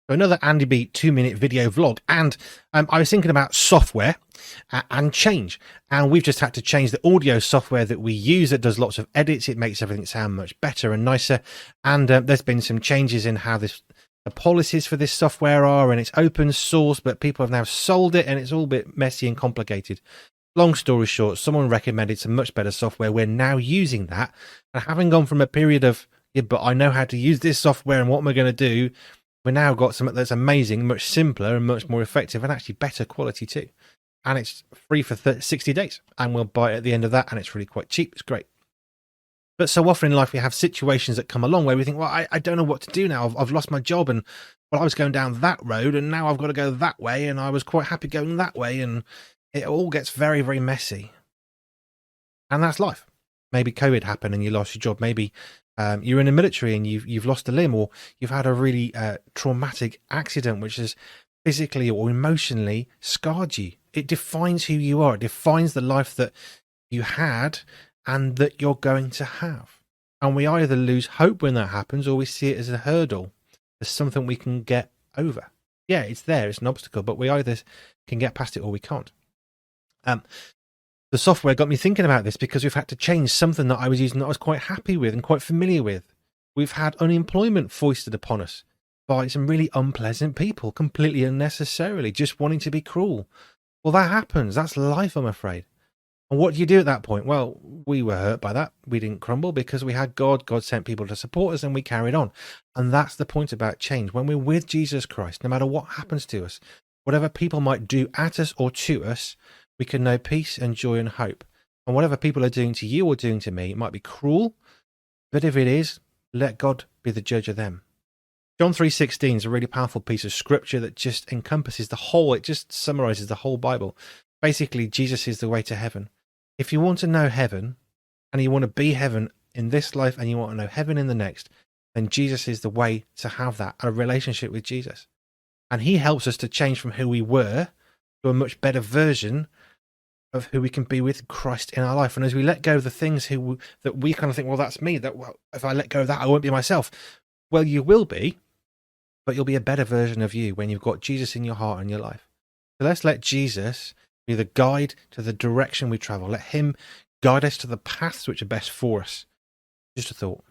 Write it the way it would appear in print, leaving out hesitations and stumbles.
So another Andy B 2-minute video vlog, and I was thinking about software and change, and we've just had to change the audio software that we use that does lots of edits. It makes everything sound much better and nicer, and there's been some changes in how the policies for this software are, and it's open source, but people have now sold it, and it's all a bit messy and complicated. Long story short, someone recommended some much better software. We're now using that, and having gone from a period of, yeah, but I know how to use this software and what am I going to do, we've now got something that's amazing, much simpler and much more effective, and actually better quality too. And it's free for 60 days, and we'll buy it at the end of that, and it's really quite cheap. It's great. But so often in life, we have situations that come along where we think, well, I don't know what to do now. I've lost my job, and well, I was going down that road, and now I've got to go that way, and I was quite happy going that way, and it all gets very, very messy. And that's life. Maybe COVID happened and you lost your job. Maybe you're in the military and you've lost a limb, or you've had a really traumatic accident which has physically or emotionally scarred you. It defines who you are. It defines the life that you had and that you're going to have. And we either lose hope when that happens, or we see it as a hurdle, as something we can get over. Yeah, it's there. It's an obstacle, but we either can get past it or we can't. The software got me thinking about this because we've had to change something that I was using that I was quite happy with and quite familiar with. We've had unemployment foisted upon us by some really unpleasant people, completely unnecessarily, just wanting to be cruel. Well, that happens. That's life, I'm afraid. And what do you do at that point? Well, we were hurt by that. We didn't crumble because we had God. God sent people to support us, and we carried on. And that's the point about change. When we're with Jesus Christ, no matter what happens to us, whatever people might do at us or to us, we can know peace and joy and hope. And whatever people are doing to you or doing to me, it might be cruel, but if it is, let God be the judge of them. John 3:16 is a really powerful piece of scripture that just encompasses the whole, it just summarizes the whole Bible. Basically, Jesus is the way to heaven. If you want to know heaven, and you want to be heaven in this life, and you want to know heaven in the next, then Jesus is the way to have that, a relationship with Jesus. And he helps us to change from who we were to a much better version of who we can be with Christ in our life. And as we let go of the things that we kind of think, well, that's me, that, well, if I let go of that, I won't be myself. Well, you will be, but you'll be a better version of you when you've got Jesus in your heart and your life. So let's let Jesus be the guide to the direction we travel. Let him guide us to the paths which are best for us. Just a thought.